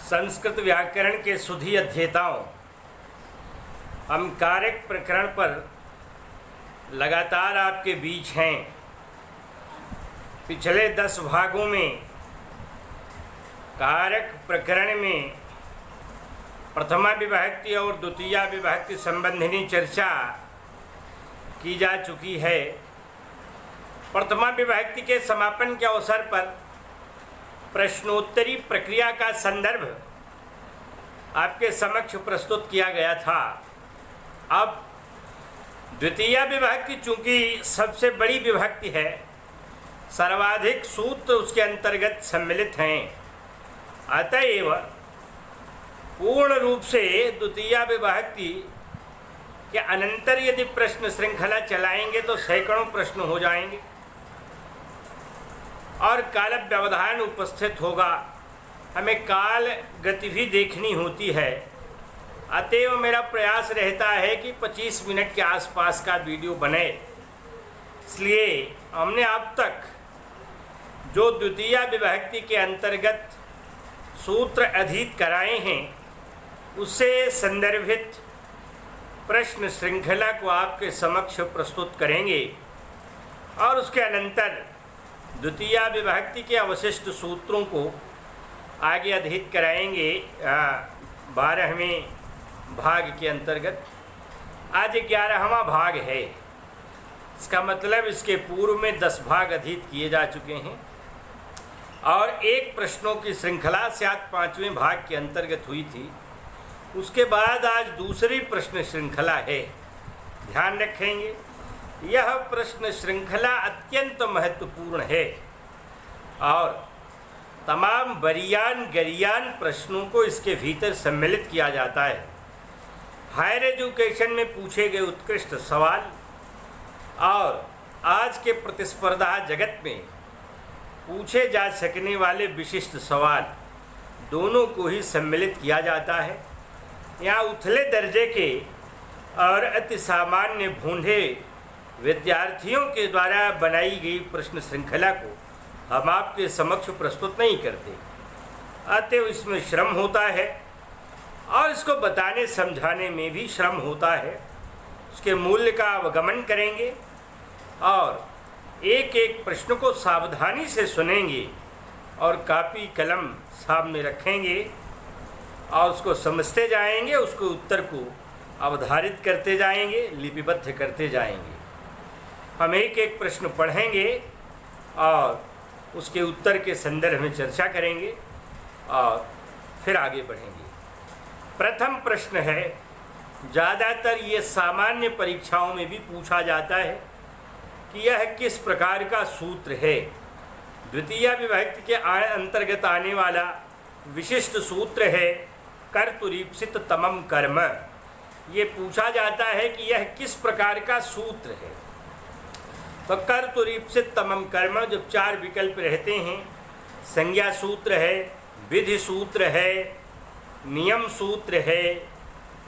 संस्कृत व्याकरण के सुधी अध्येताओं, हम कारक प्रकरण पर लगातार आपके बीच हैं। पिछले 10 भागों में कारक प्रकरण में प्रथमा विभक्ति और द्वितीया विभक्ति संबंधिनी चर्चा की जा चुकी है। प्रथमा विभक्ति के समापन के अवसर पर प्रश्नोत्तरी प्रक्रिया का संदर्भ आपके समक्ष प्रस्तुत किया गया था। अब द्वितीया विभक्ति चूँकि सबसे बड़ी विभक्ति है, सर्वाधिक सूत्र उसके अंतर्गत सम्मिलित हैं, अतएव पूर्ण रूप से द्वितीया विभक्ति के अनंतर यदि प्रश्न श्रृंखला चलाएंगे तो सैकड़ों प्रश्न हो जाएंगे और काल व्यवधान उपस्थित होगा। हमें काल गति भी देखनी होती है, अतएव मेरा प्रयास रहता है कि 25 मिनट के आसपास का वीडियो बने। इसलिए हमने अब तक जो द्वितीया विभक्ति के अंतर्गत सूत्र अधीत कराए हैं उससे संदर्भित प्रश्न श्रृंखला को आपके समक्ष प्रस्तुत करेंगे और उसके अनंतर द्वितीया विभक्ति के अवशिष्ट सूत्रों को आगे अधीत कराएंगे 12वें भाग के अंतर्गत। आज 11वां भाग है। इसका मतलब इसके पूर्व में 10 भाग अधीत किए जा चुके हैं और एक प्रश्नों की श्रृंखला शायद 5वें भाग के अंतर्गत हुई थी। उसके बाद आज दूसरी प्रश्न श्रृंखला है। ध्यान रखेंगे, यह प्रश्न श्रृंखला अत्यंत महत्वपूर्ण है और तमाम वरीयान गरियान प्रश्नों को इसके भीतर सम्मिलित किया जाता है। हायर एजुकेशन में पूछे गए उत्कृष्ट सवाल और आज के प्रतिस्पर्धा जगत में पूछे जा सकने वाले विशिष्ट सवाल दोनों को ही सम्मिलित किया जाता है। यहाँ उथले दर्जे के और अति सामान्य भूंढे विद्यार्थियों के द्वारा बनाई गई प्रश्न श्रृंखला को हम आपके समक्ष प्रस्तुत नहीं करते, अतएव इसमें श्रम होता है और इसको बताने समझाने में भी श्रम होता है। उसके मूल्य का अवगमन करेंगे और एक एक प्रश्न को सावधानी से सुनेंगे और कापी कलम सामने रखेंगे और उसको समझते जाएंगे, उसको उत्तर को अवधारित करते जाएंगे, लिपिबद्ध करते जाएंगे। हम एक एक प्रश्न पढ़ेंगे और उसके उत्तर के संदर्भ में चर्चा करेंगे और फिर आगे बढ़ेंगे। प्रथम प्रश्न है, ज़्यादातर ये सामान्य परीक्षाओं में भी पूछा जाता है कि यह किस प्रकार का सूत्र है। द्वितीया विभक्ति के अंतर्गत आने वाला विशिष्ट सूत्र है कर्तुरीप्सित तमम कर्म। ये पूछा जाता है कि यह किस प्रकार का सूत्र है। तो कर्तुरीप्सित तमम कर्म जब 4 विकल्प रहते हैं, संज्ञा सूत्र है, विधि सूत्र है, नियम सूत्र है,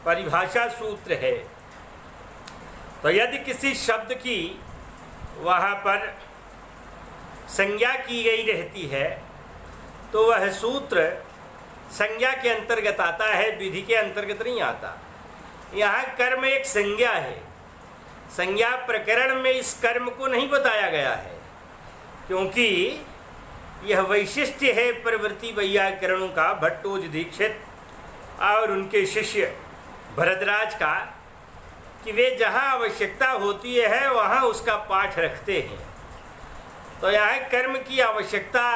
परिभाषा सूत्र है। तो यदि किसी शब्द की वहाँ पर संज्ञा की गई रहती है तो वह सूत्र संज्ञा के अंतर्गत आता है, विधि के अंतर्गत नहीं आता। यहाँ कर्म एक संज्ञा है। संज्ञा प्रकरण में इस कर्म को नहीं बताया गया है क्योंकि यह वैशिष्ट्य है प्रवृत्ति वैयाकरणों का, भट्टोज दीक्षित और उनके शिष्य भरद्वाज का, कि वे जहाँ आवश्यकता होती है वहाँ उसका पाठ रखते हैं। तो यहाँ कर्म की आवश्यकता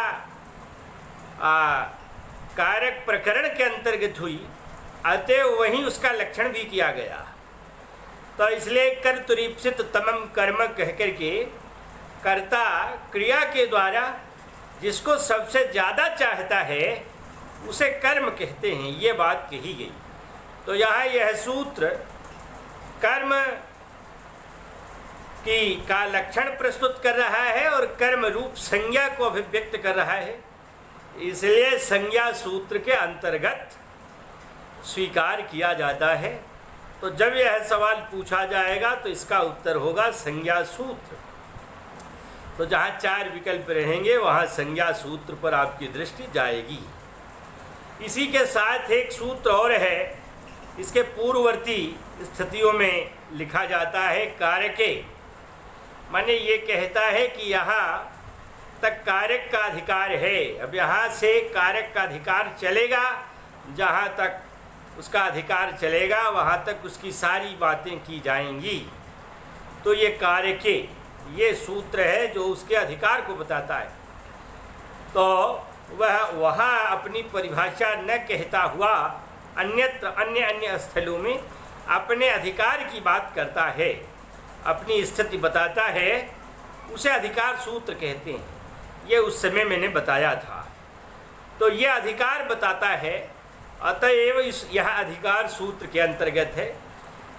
कारक प्रकरण के अंतर्गत हुई, अतएव वहीं उसका लक्षण भी किया गया। तो इसलिए कर्तुरीप्सित तमम कर्म कह करके कर्ता क्रिया के द्वारा जिसको सबसे ज़्यादा चाहता है उसे कर्म कहते हैं, ये बात कही गई। तो यहाँ यह सूत्र कर्म की का लक्षण प्रस्तुत कर रहा है और कर्म रूप संज्ञा को अभिव्यक्त कर रहा है, इसलिए संज्ञा सूत्र के अंतर्गत स्वीकार किया जाता है। तो जब यह सवाल पूछा जाएगा तो इसका उत्तर होगा संज्ञा सूत्र। तो जहाँ 4 विकल्प रहेंगे वहाँ संज्ञा सूत्र पर आपकी दृष्टि जाएगी। इसी के साथ एक सूत्र और है, इसके पूर्ववर्ती स्थितियों में लिखा जाता है कारके, माने ये कहता है कि यहाँ तक कारक का अधिकार है। अब यहाँ से कारक का अधिकार चलेगा, जहाँ तक उसका अधिकार चलेगा वहाँ तक उसकी सारी बातें की जाएंगी। तो ये कारके, ये सूत्र है जो उसके अधिकार को बताता है। तो वह वहाँ अपनी परिभाषा न कहता हुआ अन्यत्र अन्य स्थलों में अपने अधिकार की बात करता है, अपनी स्थिति बताता है, उसे अधिकार सूत्र कहते हैं। ये उस समय मैंने बताया था। तो ये अधिकार बताता है, अतएव यह अधिकार सूत्र के अंतर्गत है।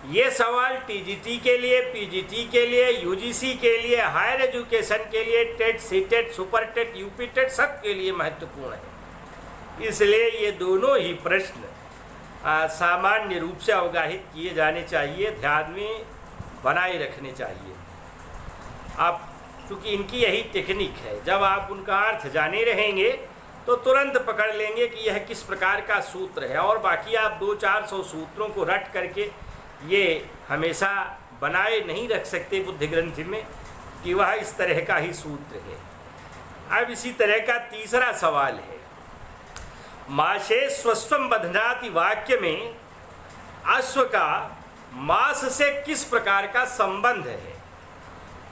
ये सवाल टीजीटी के लिए, पीजीटी के लिए, यूजीसी के लिए, हायर एजुकेशन के लिए, TET, CTET, super TET, UP TET, सब के लिए महत्वपूर्ण है। इसलिए ये दोनों ही प्रश्न सामान्य रूप से अवगाहित किए जाने चाहिए, ध्यान में बनाए रखने चाहिए। आप क्योंकि इनकी यही टेक्निक है, जब आप उनका अर्थ जाने रहेंगे तो तुरंत पकड़ लेंगे कि यह किस प्रकार का सूत्र है। और बाकी आप 200-400 सूत्रों को रट करके ये हमेशा बनाए नहीं रख सकते बुद्धि ग्रंथि में कि वह इस तरह का ही सूत्र है। अब इसी तरह का तीसरा सवाल है, मासे स्वस्वम बध्नाति वाक्य में अश्व का मास से किस प्रकार का संबंध है।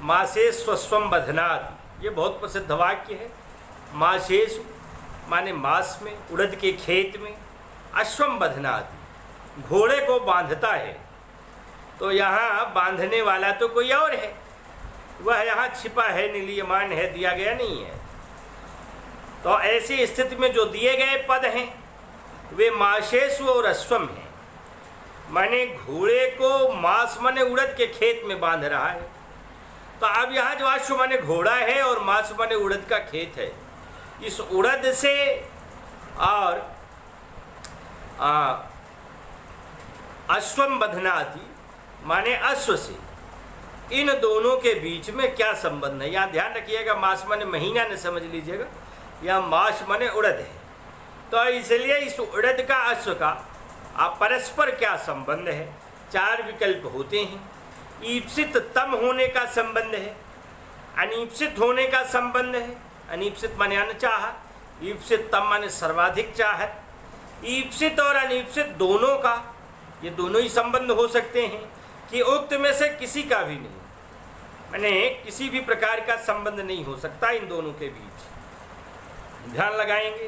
मासे स्वस्वम बध्नाति, ये बहुत प्रसिद्ध वाक्य है। मासेषु माने मास में, उड़द के खेत में, अश्वम बध्नाति घोड़े को बांधता है। तो यहाँ बांधने वाला तो कोई और है, वह यहाँ छिपा है, निलीयमान है, दिया गया नहीं है। तो ऐसी स्थिति में जो दिए गए पद हैं वे मासेषु और अश्वम हैं, माने घोड़े को मास माने उड़द के खेत में बांध रहा है। तो अब यहाँ जो अश्व माने घोड़ा है और मास माने उड़द का खेत है, इस उड़द से और अश्वम बध्नाति माने अश्व से, इन दोनों के बीच में क्या संबंध है। यहाँ ध्यान रखिएगा, मास माने महीना न समझ लीजिएगा, या मास माने उड़द है। तो इसलिए इस उड़द का अश्व का परस्पर क्या संबंध है। 4 विकल्प होते हैं। ईप्सित तम होने का संबंध है, अनीप्सित होने का संबंध है। अनीप्सित माने अनचाह, ईप्सित तम माने सर्वाधिक चाहत। ईप्सित और अनीप्सित दोनों का, ये दोनों ही संबंध हो सकते हैं कि उक्त में से किसी का भी नहीं, माने किसी भी प्रकार का संबंध नहीं हो सकता इन दोनों के बीच। ध्यान लगाएंगे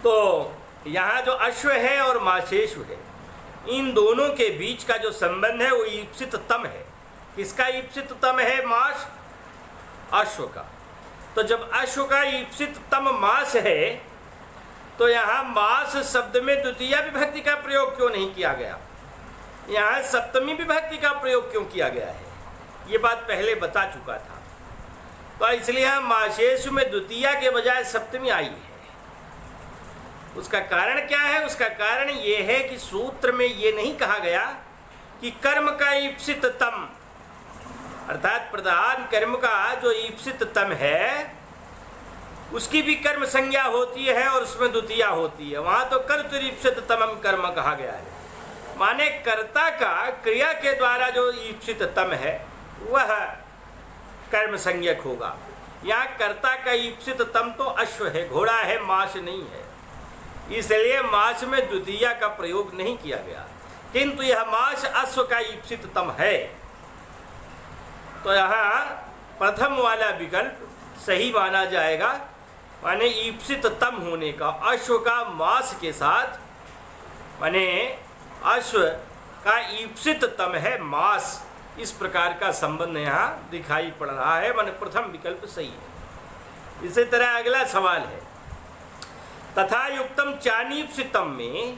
तो यहाँ जो अश्व है और मासेषु है, इन दोनों के बीच का जो संबंध है वो ईप्सित तम है। किसका ईप्सित तम है? मास, अश्व का। तो जब अश्व का ईप्सित तम मास है तो यहाँ मास शब्द में द्वितीय विभक्ति का प्रयोग क्यों नहीं किया गया, यहाँ सप्तमी विभक्ति का प्रयोग क्यों किया गया है? ये बात पहले बता चुका था। तो इसलिए यहाँ मासेषु में द्वितीय के बजाय सप्तमी आई है। उसका कारण क्या है? उसका कारण ये है कि सूत्र में ये नहीं कहा गया कि कर्म का ईप्सित तम, अर्थात प्रधान कर्म का जो ईप्सित तम है उसकी भी कर्म संज्ञा होती है और उसमें द्वितीया होती है। वहाँ तो कर्तुरीप्सित तमम कर्म कहा गया है, माने कर्ता का क्रिया के द्वारा जो ईप्सित तम है वह कर्म संज्ञक होगा। यहाँ कर्ता का ईप्सित तम तो अश्व है, घोड़ा है, मास नहीं है। इसलिए मास में द्वितीया का प्रयोग नहीं किया गया, किंतु यह मास अश्व का ईप्सित तम है। तो यहाँ प्रथम वाला विकल्प सही माना जाएगा, माने ईप्सित तम होने का, अश्व का मास के साथ, माने अश्व का ईप्सित तम है मास, इस प्रकार का संबंध यहाँ दिखाई पड़ रहा है, माने प्रथम विकल्प सही है। इसी तरह अगला सवाल है, तथा युक्तम चानीप्सितम में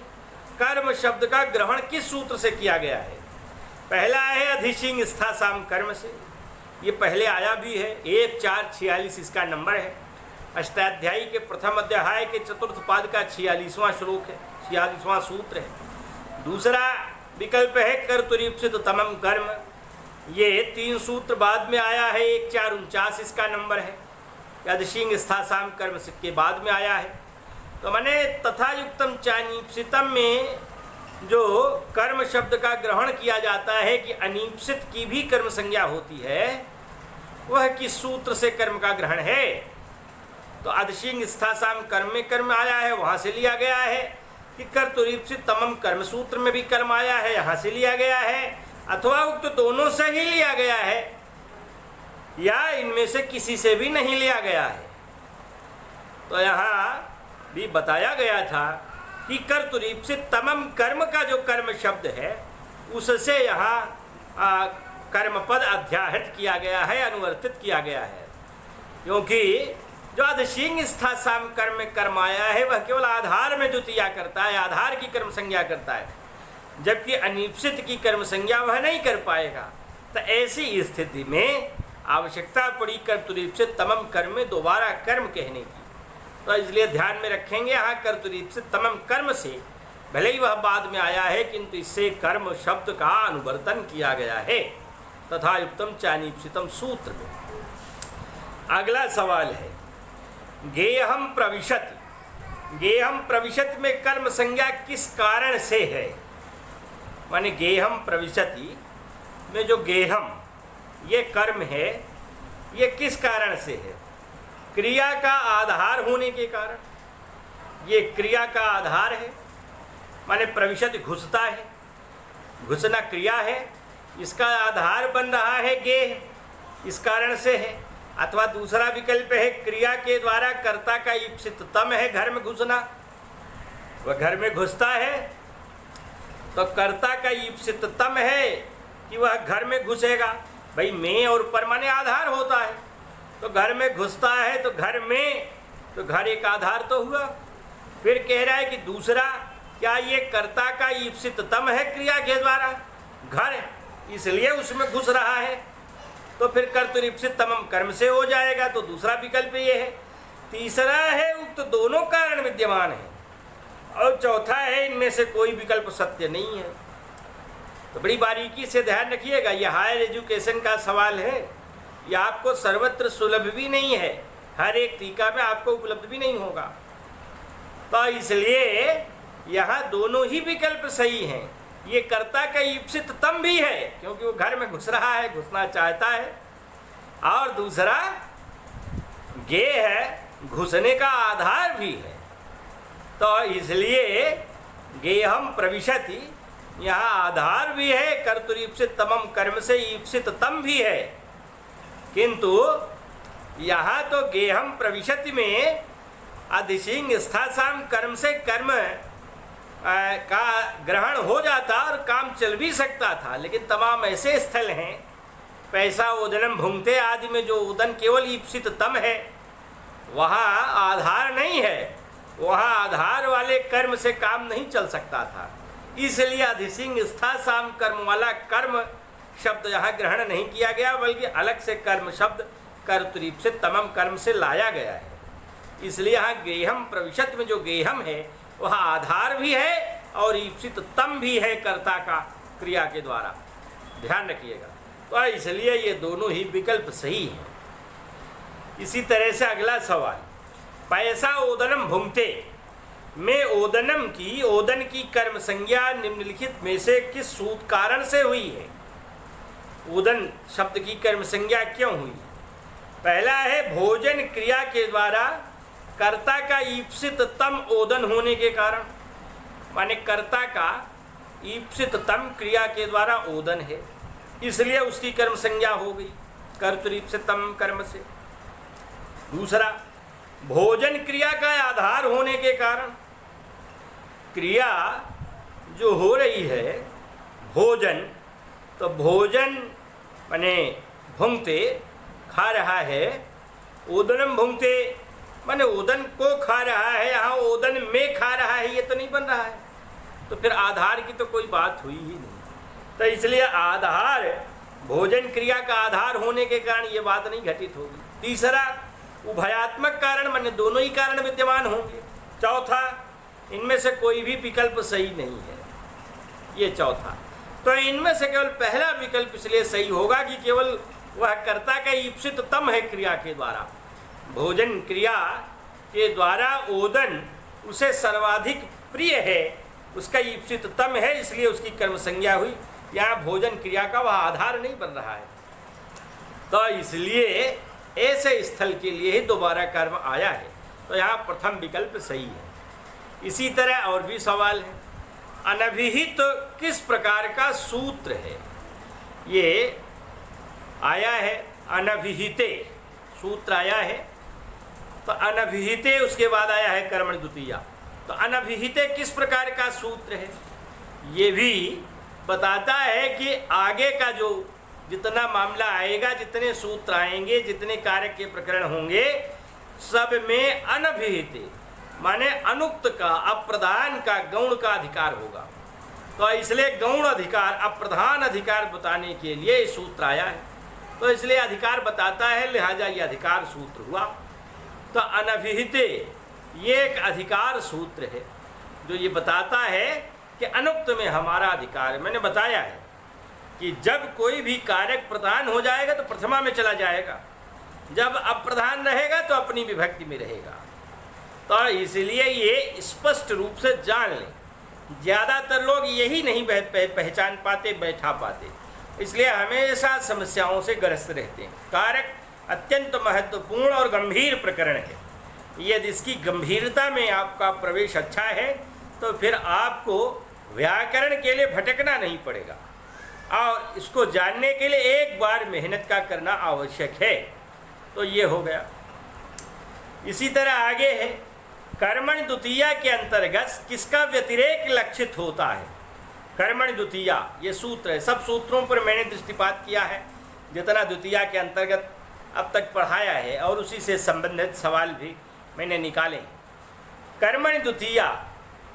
कर्म शब्द का ग्रहण किस सूत्र से किया गया है? पहला है अधिशिंग स्थासाम कर्म से, ये पहले आया भी है, 1446 इसका नंबर है। अष्टाध्यायी के प्रथम अध्याय के चतुर्थ पाद का 46वां श्लोक है, 46वां सूत्र है। दूसरा विकल्प है कर्तुरीप्सित तमम कर्म, ये 3 सूत्र बाद में आया है, 1449 इसका नंबर है, अधिशिंग स्थासाम कर्म के बाद में आया है। तो माने तथा युक्तम चानीप्सितम में जो कर्म शब्द का ग्रहण किया जाता है कि अनीप्सित की भी कर्म संज्ञा होती है, वह किस सूत्र से कर्म का ग्रहण है? तो अधशिंग स्थासाम कर्म में कर्म आया है, वहाँ से लिया गया है। कि कर्तुरीप्सित तमम कर्म सूत्र में भी कर्म आया है, यहाँ से लिया गया है। अथवा उक्त दोनों से ही लिया गया है, या इनमें से किसी से भी नहीं लिया गया है। तो यहाँ भी बताया गया था कि कर्तुरीप्सित तमम कर्म का जो कर्म शब्द है उससे यहाँ कर्म पद अध्याहत किया गया है, अनुवर्तित किया गया है। क्योंकि जो अधशिंग स्थासाम कर्म में कर्म आया है वह केवल आधार में द्वितीया करता है, आधार की कर्म संज्ञा करता है, जबकि अनीप्सित की कर्म संज्ञा वह नहीं कर पाएगा। तो ऐसी स्थिति में आवश्यकता पड़ी कर्तुरीप्सित तमम कर्म में दोबारा कर्म कहने की। तो इसलिए ध्यान में रखेंगे, यहाँ कर्तुरीप्सित तमम कर्म से भले ही वह बाद में आया है, किंतु इससे कर्म शब्द का अनुवर्तन किया गया है तथा युक्तम चानीप्सितम सूत्र में। अगला सवाल है गेहम प्रविशति। गेहम प्रविशति में कर्म संज्ञा किस कारण से है? माने गेहम प्रविशति में जो गेहम ये कर्म है ये किस कारण से है? क्रिया का आधार होने के कारण। ये क्रिया का आधार है, माने प्रविशति घुसता है, घुसना क्रिया है, इसका आधार बन रहा है गेह, इस कारण से है। अथवा दूसरा विकल्प है क्रिया के द्वारा कर्ता का ईप्सित तम है घर में घुसना, वह घर में घुसता है तो कर्ता का ईप्सित तम है कि वह घर में घुसेगा। भाई में और पर माने आधार होता है, तो घर में घुसता है तो घर में, तो घर एक आधार तो हुआ। फिर कह रहा है कि दूसरा क्या ये कर्ता का ईप्सित तम है क्रिया के द्वारा घर, इसलिए उसमें घुस रहा है, तो फिर कर्तुरीप्सित तमम कर्म से हो जाएगा। तो दूसरा विकल्प ये है। तीसरा है उक्त दोनों कारण विद्यमान है, और चौथा है इनमें से कोई विकल्प सत्य नहीं है। तो बड़ी बारीकी से ध्यान रखिएगा, यह हायर एजुकेशन का सवाल है, यह आपको सर्वत्र सुलभ भी नहीं है, हर एक टीका में आपको उपलब्ध भी नहीं होगा। तो इसलिए यहाँ दोनों ही विकल्प सही हैं। ये कर्ता का ईप्सित तम भी है क्योंकि वो घर में घुस रहा है, घुसना चाहता है, और दूसरा गे है, घुसने का आधार भी है। तो इसलिए गेहम प्रविशति यहाँ आधार भी है, कर्तुरीप्सित तमम कर्म से ईप्सित तम भी है, किंतु यहाँ तो गेहम प्रविशति में अधिशिंग स्थासाम कर्म से कर्म का ग्रहण हो जाता और काम चल भी सकता था। लेकिन तमाम ऐसे स्थल हैं, पैसा ओदनम भुंगते आदि में जो उदन केवल ईप्सित तम है, वहाँ आधार नहीं है, वहाँ आधार वाले कर्म से काम नहीं चल सकता था। इसलिए अधिशिंग स्थासाम कर्म वाला कर्म शब्द यहाँ ग्रहण नहीं किया गया, बल्कि अलग से कर्म शब्द कर्तुरीप्सित तमम कर्म से लाया गया है। इसलिए यहाँ गेहम प्रविशत में जो गेहम है वह आधार भी है और ईप्सित तम भी है कर्ता का क्रिया के द्वारा, ध्यान रखिएगा। तो इसलिए ये दोनों ही विकल्प सही हैं। इसी तरह से अगला सवाल, पैसा ओदनम भुंगते में ओदन की कर्म संज्ञा निम्नलिखित में से किस सूत्र कारण से हुई है? ओदन शब्द की कर्म संज्ञा क्यों हुई? पहला है भोजन क्रिया के द्वारा कर्ता का ईप्सित तम ओदन होने के कारण, माने कर्ता का ईप्सित तम क्रिया के द्वारा ओदन है, इसलिए उसकी कर्म संज्ञा हो गई कर्तुरीप्सित तम कर्म से। दूसरा, भोजन क्रिया का आधार होने के कारण, क्रिया जो हो रही है भोजन, तो भोजन माने भुंगते खा रहा है, ओदनम भुंगते माने ओदन को खा रहा है, यहाँ ओदन में खा रहा है, ये तो नहीं बन रहा है, तो फिर आधार की तो कोई बात हुई ही नहीं। तो इसलिए आधार भोजन क्रिया का आधार होने के कारण ये बात नहीं घटित होगी। तीसरा, उभयात्मक कारण माने दोनों ही कारण विद्यमान होंगे। चौथा, इनमें से कोई भी विकल्प सही नहीं है, ये चौथा। तो इनमें से केवल पहला विकल्प इसलिए सही होगा कि केवल वह कर्ता का ईप्सित तम है क्रिया के द्वारा, भोजन क्रिया के द्वारा ओदन उसे सर्वाधिक प्रिय है, उसका ईप्सिततम है, इसलिए उसकी कर्म संज्ञा हुई। यहाँ भोजन क्रिया का वह आधार नहीं बन रहा है, तो इसलिए ऐसे स्थल के लिए ही दोबारा कर्म आया है। तो यहाँ प्रथम विकल्प सही है। इसी तरह और भी सवाल है, अनभिहित किस प्रकार का सूत्र है? ये आया है अनभिहिते, सूत्र आया है, तो अनभिहिते उसके बाद आया है कर्मण द्वितीया। तो अनभिहिते किस प्रकार का सूत्र है? ये भी बताता है कि आगे का जो जितना मामला आएगा, जितने सूत्र आएंगे, जितने कार्य के प्रकरण होंगे, सब में अनभिहिते माने अनुक्त का, अप्रधान का, गौण का अधिकार होगा। तो इसलिए गौण अधिकार, अप्रधान अधिकार बताने के लिए ये सूत्र आया है। तो इसलिए अधिकार बताता है, लिहाजा ये अधिकार सूत्र हुआ। तो अनभिहिते ये एक अधिकार सूत्र है जो ये बताता है कि अनुक्त में हमारा अधिकार है। मैंने बताया है कि जब कोई भी कारक प्रधान हो जाएगा तो प्रथमा में चला जाएगा, जब अप्रधान रहेगा तो अपनी विभक्ति में रहेगा। तो इसलिए ये स्पष्ट रूप से जान लें। ज़्यादातर लोग यही नहीं पहचान पाते, बैठा पाते, इसलिए हमेशा समस्याओं से ग्रस्त रहते हैं। कारक अत्यंत महत्वपूर्ण और गंभीर प्रकरण है। यदि इसकी गंभीरता में आपका प्रवेश अच्छा है तो फिर आपको व्याकरण के लिए भटकना नहीं पड़ेगा, और इसको जानने के लिए एक बार मेहनत का करना आवश्यक है। तो ये हो गया। इसी तरह आगे है, कर्मण द्वितीया के अंतर्गत किसका व्यतिरेक लक्षित होता है? कर्मण द्वितीया ये सूत्र है। सब सूत्रों पर मैंने दृष्टिपात किया है जितना द्वितीया के अंतर्गत अब तक पढ़ाया है, और उसी से संबंधित सवाल भी मैंने निकाले। कर्मण द्वितीया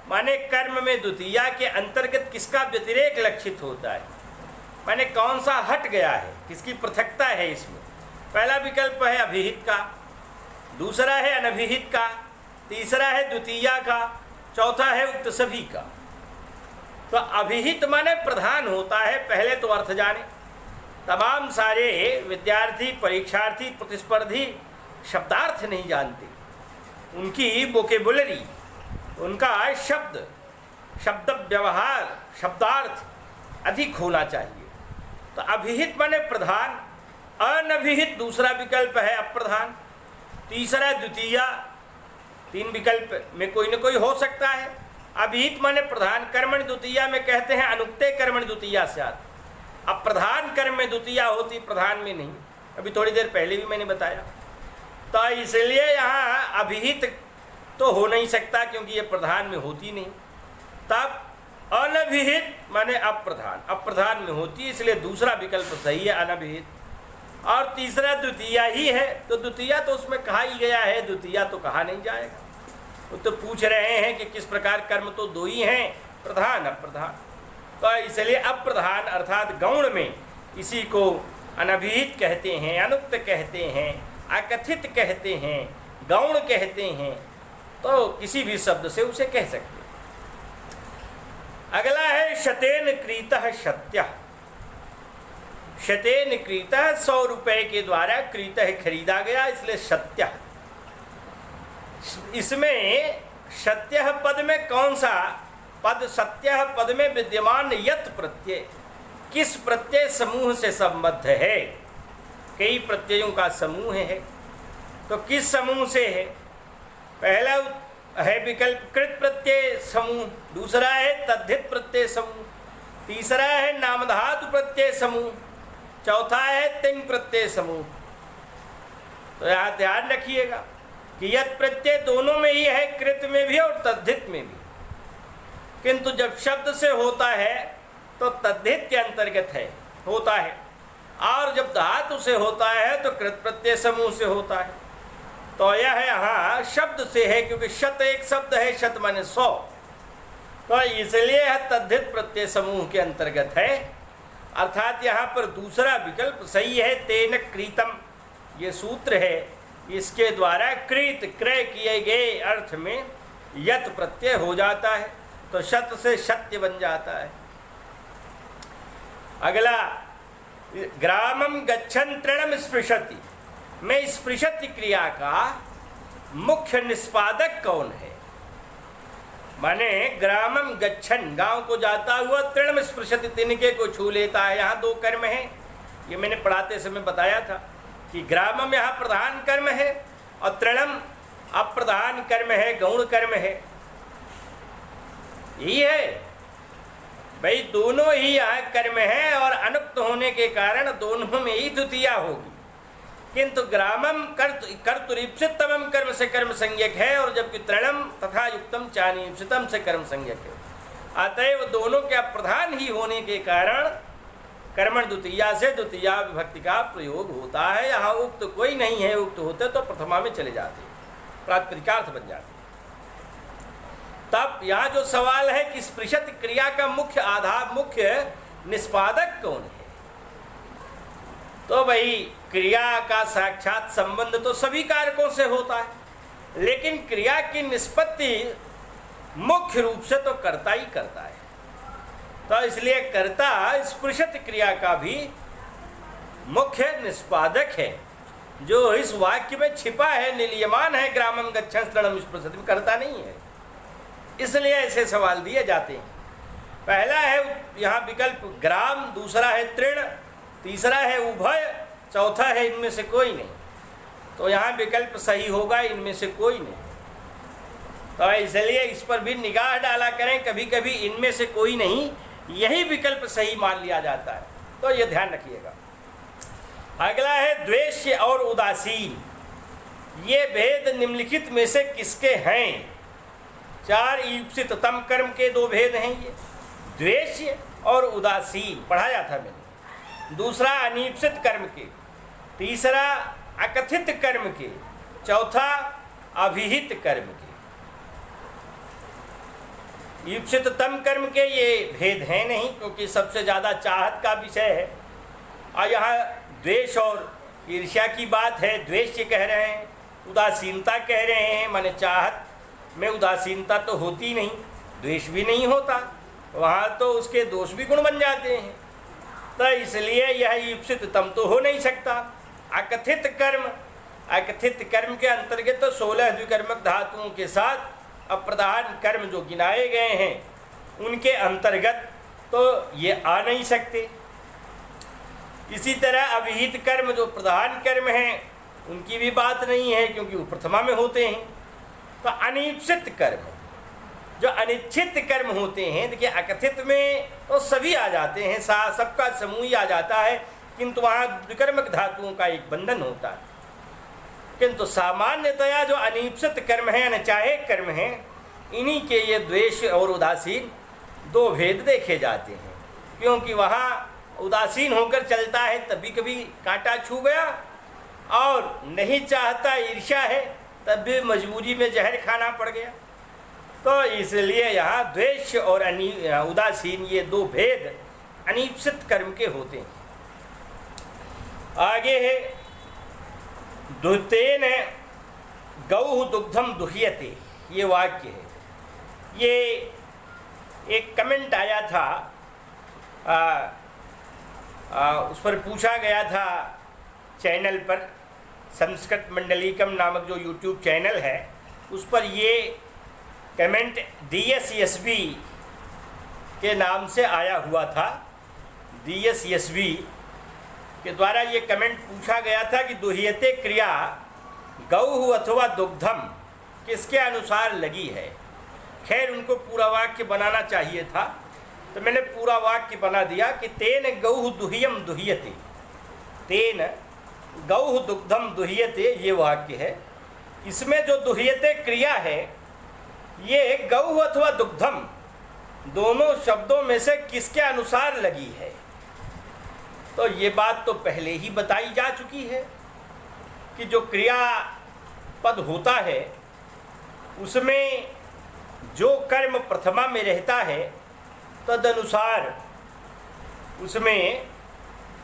माने कर्म में द्वितीया के अंतर्गत किसका व्यतिरेक लक्षित होता है, माने कौन सा हट गया है, किसकी पृथकता है इसमें। पहला विकल्प है अभिहित का, दूसरा है अनभिहित का, तीसरा है द्वितीया का, चौथा है उक्त सभी का। तो अभिहित माने प्रधान होता है। पहले तो अर्थ जाने। तमाम सारे विद्यार्थी, परीक्षार्थी, प्रतिस्पर्धी शब्दार्थ नहीं जानते। उनकी वोकेबुलरी, उनका शब्द व्यवहार, शब्दार्थ अधिक होना चाहिए। तो अभिहित माने प्रधान, अनभिहित दूसरा विकल्प है अप्रधान, तीसरा द्वितीया। तीन विकल्प में कोई न कोई हो सकता है। अभिहित माने प्रधान, कर्मण द्वितीया में कहते हैं अनुक्ते कर्मण द्वितीया स्यात्। अब प्रधान कर्म में द्वितीया होती, प्रधान में नहीं। अभी थोड़ी देर पहले भी मैंने बताया। तो इसलिए यहाँ अभिहित तो हो नहीं सकता क्योंकि ये प्रधान में होती नहीं। तब अनभिहित माने अप्रधान, अप्रधान में होती, इसलिए दूसरा विकल्प सही है अनभिहित। और तीसरा द्वितीया ही है, तो द्वितीया तो उसमें कहा ही गया है, द्वितीया तो कहा नहीं जाएगा। वो तो पूछ रहे हैं कि किस प्रकार कर्म, तो दो ही हैं, प्रधान अप्रधान। तो इसलिए अप्रधान अर्थात गौण में इसी को अनभिहित कहते हैं, अनुक्त कहते हैं, अकथित कहते हैं, गौण कहते हैं। तो किसी भी शब्द से उसे कह सकते हैं। अगला है शतेन क्रीतः सत्यः। शतेन क्रीतः 100 रुपए के द्वारा क्रीतः खरीदा गया, इसलिए सत्य। इसमें सत्य पद में कौन सा पद? सत्य पद में विद्यमान यत प्रत्यय किस प्रत्यय समूह से संबद्ध है? कई प्रत्ययों का समूह है, तो किस समूह से है? पहला है विकल्प कृत प्रत्यय समूह, दूसरा है तद्धित प्रत्यय समूह, तीसरा है नामधातु प्रत्यय समूह, चौथा है तिंग प्रत्यय समूह। तो यहाँ ध्यान रखिएगा कि यत प्रत्यय दोनों में ही है, कृत में भी और तद्धित में भी। किंतु जब शब्द से होता है तो तद्धित के अंतर्गत है, होता है, और जब धातु से होता है तो कृत प्रत्यय समूह से होता है। तो यह यहाँ शब्द से है, क्योंकि शत एक शब्द है, शत माने 100, तो इसलिए यह तद्धित प्रत्यय समूह के अंतर्गत है। अर्थात यहाँ पर दूसरा विकल्प सही है। तेन क्रीतम ये सूत्र है, इसके द्वारा क्रीत क्रय किए गए अर्थ में यत प्रत्यय हो जाता है, तो शत से सत्य बन जाता है। अगला ग्रामम गच्छन् तृणम स्पृशति में स्पृशति क्रिया का मुख्य निष्पादक कौन है? माने ग्रामम गच्छन, गांव को जाता हुआ, तृणम स्पृशति, तिनके को छू लेता है। यहाँ दो कर्म है, ये मैंने पढ़ाते समय बताया था कि ग्रामम यहाँ प्रधान कर्म है और तृणम अप्रधान कर्म है, गौण कर्म है। यही है भाई, दोनों ही यहाँ कर्म है और अनुक्त होने के कारण दोनों में ही द्वितीया होगी। किंतु ग्रामम कर्तुरीप्सितम कर्म से कर्म संज्ञक है और जबकि तृणम तथा युक्तम चानीप्सितम से कर्म संज्ञक है। अतएव दोनों के अप्रधान ही होने के कारण कर्मण द्वितीया से द्वितीया विभक्ति का प्रयोग होता है। यहाँ उक्त कोई नहीं है, उक्त होते तो प्रथमा में चले जाते, प्रातिपदिकार्थ बन जाते। तब यहाँ जो सवाल है कि स्पृशत क्रिया का मुख्य आधार, मुख्य निष्पादक कौन है? तो भाई क्रिया का साक्षात संबंध तो सभी कारकों से होता है, लेकिन क्रिया की निष्पत्ति मुख्य रूप से तो कर्ता ही करता है। तो इसलिए कर्ता स्पृशत क्रिया का भी मुख्य निष्पादक है, जो इस वाक्य में छिपा है, निलीयमान है। ग्रामम गच्छन् तृणम स्पृशति, कर्ता नहीं है। इसलिए ऐसे सवाल दिए जाते हैं। पहला है यहाँ विकल्प ग्राम, दूसरा है तृण, तीसरा है उभय, चौथा है इनमें से कोई नहीं। तो यहाँ विकल्प सही होगा इनमें से कोई नहीं। तो इसलिए इस पर भी निगाह डाला करें, कभी कभी इनमें से कोई नहीं यही विकल्प सही मान लिया जाता है, तो ये ध्यान रखिएगा। अगला है द्वेष और उदासीन, ये भेद निम्नलिखित में से किसके हैं? चार ईप्सित तम कर्म के दो भेद हैं ये, द्वेष और उदासीन पढ़ाया था मैंने। दूसरा अनीप्सित कर्म के, तीसरा अकथित कर्म के, चौथा अभिहित कर्म के। ईप्सित तम कर्म के ये भेद हैं नहीं, क्योंकि सबसे ज़्यादा चाहत का विषय है। और यहाँ द्वेष और ईर्ष्या की बात है, द्वेष कह रहे हैं, उदासीनता कह रहे हैं, माने चाहत में उदासीनता तो होती नहीं, द्वेष भी नहीं होता, वहाँ तो उसके दोष भी गुण बन जाते हैं। तो इसलिए यह ईप्सित तम तो हो नहीं सकता। अकथित कर्म, अकथित कर्म के अंतर्गत तो 16 द्विकर्मक धातुओं के साथ अप्रधान कर्म जो गिनाए गए हैं उनके अंतर्गत तो ये आ नहीं सकते। इसी तरह अभिहित कर्म जो प्रधान कर्म हैं उनकी भी बात नहीं है, क्योंकि वो प्रथमा में होते हैं। तो अनिश्चित कर्म, जो अनिश्चित कर्म होते हैं, देखिए अकथित में तो सभी आ जाते हैं, सबका समूह ही आ जाता है, किंतु वहाँ द्विकर्मक धातुओं का एक बंधन होता है। किंतु सामान्यतया जो अनिश्चित कर्म है, अनचाहे कर्म हैं, इन्हीं के ये द्वेष और उदासीन दो भेद देखे जाते हैं। क्योंकि वहाँ उदासीन होकर चलता है तभी कभी कांटा छू गया, और नहीं चाहता ईर्ष्या है तब भी मजबूरी में जहर खाना पड़ गया। तो इसलिए यहाँ द्वेष और उदासीन ये दो भेद अनिश्चित कर्म के होते हैं। आगे है दुतेन गौ दुग्धम दुह्यते, ये वाक्य है। ये एक कमेंट आया था, उस पर पूछा गया था चैनल पर, संस्कृत मंडलीकम नामक जो यूट्यूब चैनल है उस पर ये कमेंट DSSB के नाम से आया हुआ था। DSSB के द्वारा ये कमेंट पूछा गया था कि दुह्यते क्रिया गौ अथवा दुग्धम किसके अनुसार लगी है। खैर उनको पूरा वाक्य बनाना चाहिए था, तो मैंने पूरा वाक्य बना दिया कि तेन गौ दुह्यम दुह्यते, तेन गौ दुग्धम दुह्यते, ये वाक्य है। इसमें जो दुह्यते क्रिया है ये गौ अथवा दुग्धम दोनों शब्दों में से किसके अनुसार लगी है। तो ये बात तो पहले ही बताई जा चुकी है कि जो क्रिया पद होता है उसमें जो कर्म प्रथमा में रहता है तदनुसार उसमें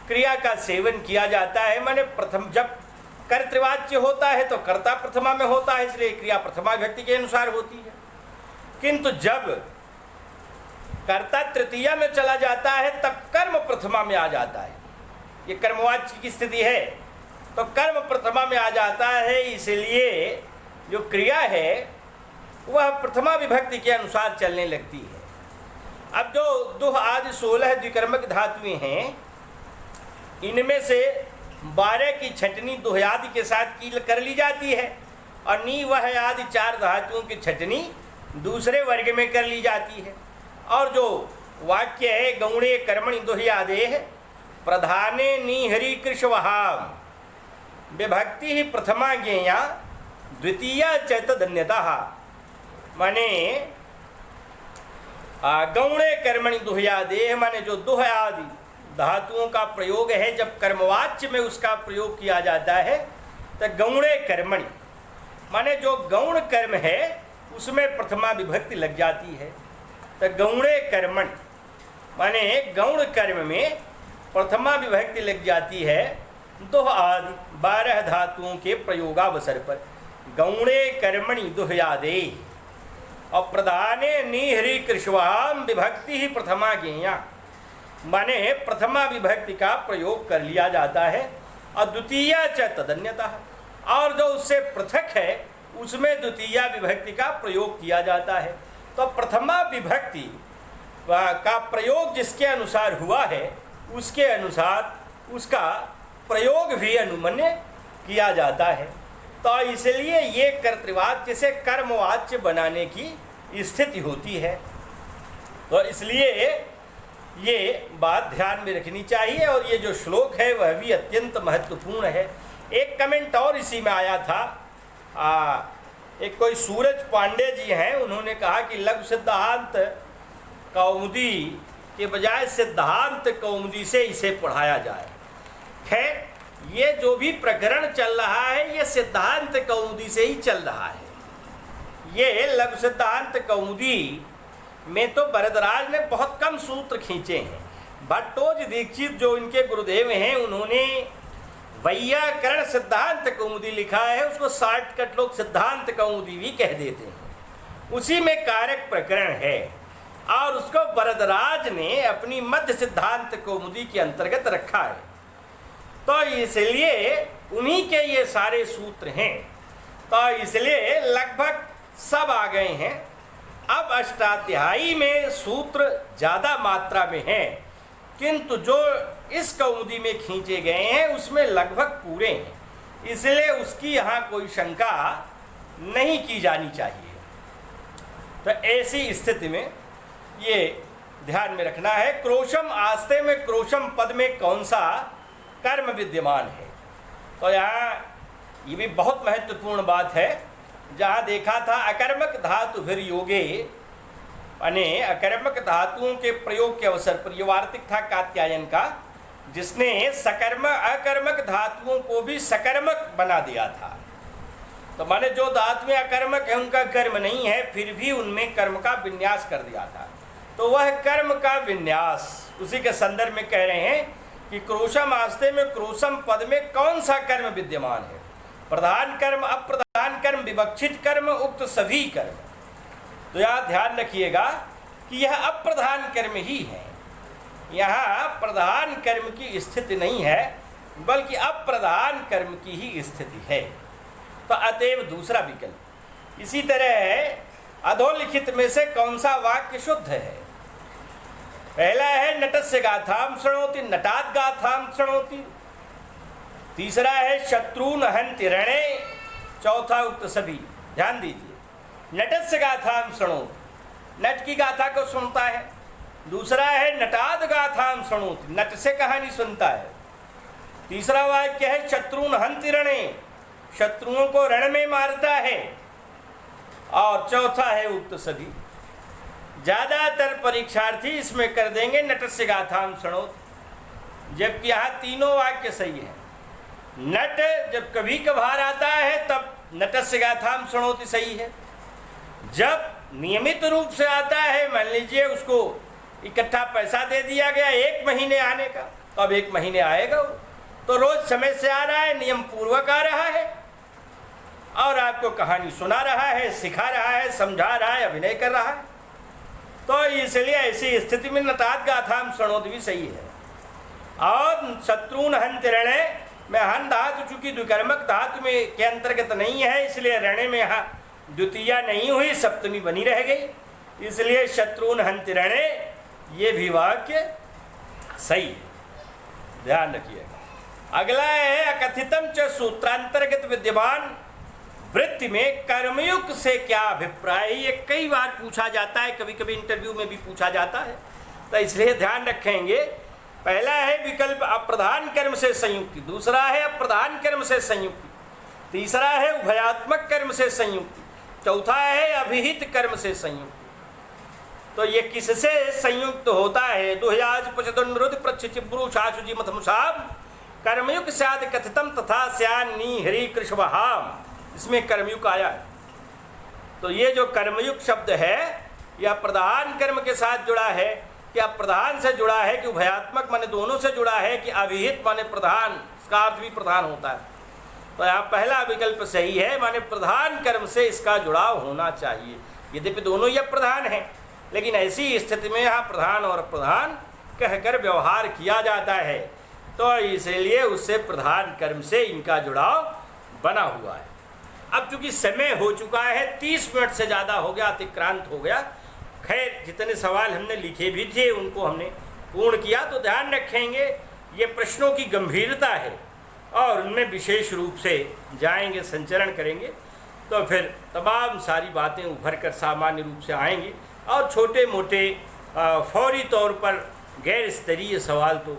क्रिया का सेवन किया जाता है। माने प्रथम जब कर्तृवाच्य होता है तो कर्ता प्रथमा में होता है, इसलिए क्रिया प्रथमा व्यक्ति के अनुसार होती है। किंतु जब कर्ता तृतीया में चला जाता है तब कर्म प्रथमा में आ जाता है। ये कर्मवाच्य की स्थिति है तो कर्म प्रथमा में आ जाता है। इसलिए जो क्रिया है वह प्रथमा विभक्ति के अनुसार चलने लगती है। अब जो दुह आदि 16 द्विकर्मक धातुएं हैं, इनमें से 12 की छंटनी दुह आदि के साथ की कर ली जाती है और नी वह आदि 4 धातुओं की छंटनी दूसरे वर्ग में कर ली जाती है। और जो वाक्य है गौणे कर्मणि दुह्यादेः प्रधाने निहरि कृशवहाम विभक्ति ही प्रथमा ज्ञेया द्वितीया च तदन्यतः, माने गौणे कर्मणि दुह्यादेः माने जो दुह आदि धातुओं का प्रयोग है, जब कर्मवाच्य में उसका प्रयोग किया जाता है तो गौणे कर्मणि माने जो गौण कर्म है उसमें प्रथमा विभक्ति लग जाती है। तो गौणे कर्मणि माने गौण कर्म में प्रथमा विभक्ति लग जाती है दुह आदि 12 धातुओं के प्रयोगावसर पर। गौणे कर्मणि दुह्यादेः और प्रधाने निहरि कृशवाम विभक्ति ही प्रथमा ज्ञेया माने प्रथमा विभक्ति का प्रयोग कर लिया जाता है और द्वितीया च तदन्यतः, और जो उससे पृथक है उसमें द्वितीया विभक्ति का प्रयोग किया जाता है। तो प्रथमा विभक्ति का प्रयोग जिसके अनुसार हुआ है उसके अनुसार उसका प्रयोग भी अनुमन्य किया जाता है। तो इसलिए ये कर्तृवाच्य से कर्मवाच्य बनाने की स्थिति होती है। तो इसलिए ये बात ध्यान में रखनी चाहिए और ये जो श्लोक है वह भी अत्यंत महत्वपूर्ण है। एक कमेंट और इसी में आया था, एक कोई सूरज पांडे जी हैं, उन्होंने कहा कि लघु सिद्धांत कौमुदी के बजाय सिद्धांत कौमुदी से इसे पढ़ाया जाए। खैर, ये जो भी प्रकरण चल रहा है ये सिद्धांत कौमुदी से ही चल रहा है। ये लघु सिद्धांत कौमुदी में तो वरदराज ने बहुत कम सूत्र खींचे हैं। भट्टोजी दीक्षित जो इनके गुरुदेव हैं, उन्होंने वैयाकरण सिद्धांत कौमुदी लिखा है, उसको शॉर्टकट लोग सिद्धांत कौमुदी भी कह देते हैं। उसी में कारक प्रकरण है और उसको वरदराज ने अपनी मध्य सिद्धांत कौमुदी के अंतर्गत रखा है। तो इसलिए उन्हीं के ये सारे सूत्र हैं। तो इसलिए लगभग सब आ गए हैं। अब अष्टाध्यायी में सूत्र ज़्यादा मात्रा में हैं, किंतु जो इस कौमुदी में खींचे गए हैं उसमें लगभग पूरे हैं, इसलिए उसकी यहाँ कोई शंका नहीं की जानी चाहिए। तो ऐसी स्थिति में ये ध्यान में रखना है, क्रोशम आस्ते में क्रोशम पद में कौन सा कर्म विद्यमान है। तो यहाँ ये भी बहुत महत्वपूर्ण बात है। जहाँ देखा था अकर्मक धातु फिर योगे, यानी अकर्मक धातुओं के प्रयोग के अवसर पर, ये वार्तिक था कात्यायन का, जिसने सकर्म अकर्मक धातुओं को भी सकर्मक बना दिया था। तो माने जो धातुएं अकर्मक है उनका कर्म नहीं है, फिर भी उनमें कर्म का विन्यास कर दिया था। तो वह कर्म का विन्यास उसी के संदर्भ में कह रहे हैं कि क्रोशम आस्ते में क्रोशम पद में कौन सा कर्म विद्यमान है। प्रधान कर्म, अप्रधान कर्म, विवक्षित कर्म, उक्त सभी कर्म। तो यहाँ ध्यान रखिएगा कि यह अप्रधान कर्म ही है, यहाँ प्रधान कर्म की स्थिति नहीं है बल्कि अप्रधान कर्म की ही स्थिति है। तो अतएव दूसरा विकल्प। इसी तरह अधोलिखित में से कौन सा वाक्य शुद्ध है। पहला है नटस्य गाथाम शृणोति, नटाद गाथाम शृणोति। तीसरा है शत्रुन हन्ति रणे। चौथा उक्त सभी। ध्यान दीजिए, नटस्य गाथाम शृणोति, नट की गाथा को सुनता है। दूसरा है नटाद गाथाम शृणोति, नट से कहानी सुनता है। तीसरा वाक्य है शत्रुन हन्ति रणे, शत्रुओं को रण में मारता है। और चौथा है उक्त सभी। ज़्यादातर परीक्षार्थी इसमें कर देंगे नटस्य गाथाम शृणोति, जबकि यहाँ तीनों वाक्य सही है। नट जब कभी कभार आता है तब नटस्य गाथाम शृणोति सही है। जब नियमित रूप से आता है, मान लीजिए उसको इकट्ठा पैसा दे दिया गया 1 महीने आने का, तो अब 1 महीने आएगा वो, तो रोज समय से आ रहा है, नियम पूर्वक आ रहा है और आपको कहानी सुना रहा है, सिखा रहा है, समझा रहा है, अभिनय कर रहा है। तो इसलिए ऐसी स्थिति में नटाद गाथाम शृणोति भी सही है। और शत्रुन हन्ति रणे में हन धातु चूंकि द्विकर्मक धातु में के अंतर्गत नहीं है, इसलिए रणे में यहाँ द्वितीया नहीं हुई, सप्तमी बनी रह गई, इसलिए शत्रुन हन्ति रणे, ये भी वाक्य सही है, ध्यान रखिएगा। अगला है अकथितम च सूत्रांतर्गत विद्यमान वृत्ति में कर्मयुग से क्या अभिप्राय है। ये कई बार पूछा जाता है, कभी कभी इंटरव्यू में भी पूछा जाता है, तो इसलिए ध्यान रखेंगे। पहला है विकल्प अप्रधान कर्म से संयुक्ति, दूसरा है अप्रधान कर्म से संयुक्ति, तीसरा है उभयात्मक कर्म से संयुक्ति, चौथा है अभिहित कर्म से संयुक्ति। तो ये किससे संयुक्त होता है? दुहयाज पचदुनरुद प्रच्छिचिब्रु शाशुजी मथमुसाम कर्मयुग स्याद कथितम तथा स्यान्नी हरि कृष्वहाम, इसमें कर्मयुग आया है। तो ये जो कर्मयुग शब्द है यह प्रधान कर्म के साथ जुड़ा है, क्या प्रधान से जुड़ा है कि उभयात्मक माने दोनों से जुड़ा है कि अभिहित माने प्रधान, इसका अर्थ भी प्रधान होता है। तो यहाँ पहला विकल्प सही है, माने प्रधान कर्म से इसका जुड़ाव होना चाहिए। यद्यपि दोनों यह प्रधान है, लेकिन ऐसी स्थिति में यहाँ प्रधान और प्रधान कहकर व्यवहार किया जाता है, तो इसलिए उससे प्रधान कर्म से इनका जुड़ाव बना हुआ है। अब चूंकि समय हो चुका है, 30 मिनट से ज़्यादा हो गया, अतिक्रांत हो गया। खैर जितने सवाल हमने लिखे भी थे उनको हमने पूर्ण किया। तो ध्यान रखेंगे ये प्रश्नों की गंभीरता है और उनमें विशेष रूप से जाएंगे, संचरण करेंगे, तो फिर तमाम सारी बातें उभर कर सामान्य रूप से आएंगी। और छोटे मोटे फौरी तौर पर गैर स्तरीय सवाल तो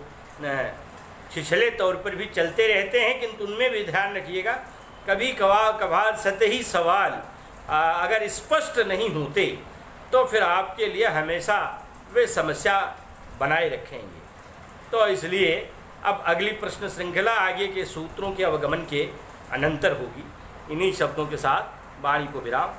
छिछले तौर पर भी चलते रहते हैं, किंतु उनमें भी ध्यान रखिएगा कभी कभार सतही सवाल अगर स्पष्ट नहीं होते तो फिर आपके लिए हमेशा वे समस्या बनाए रखेंगे। तो इसलिए अब अगली प्रश्न श्रृंखला आगे के सूत्रों के अवगमन के अनंतर होगी। इन्हीं शब्दों के साथ वाणी को विराम।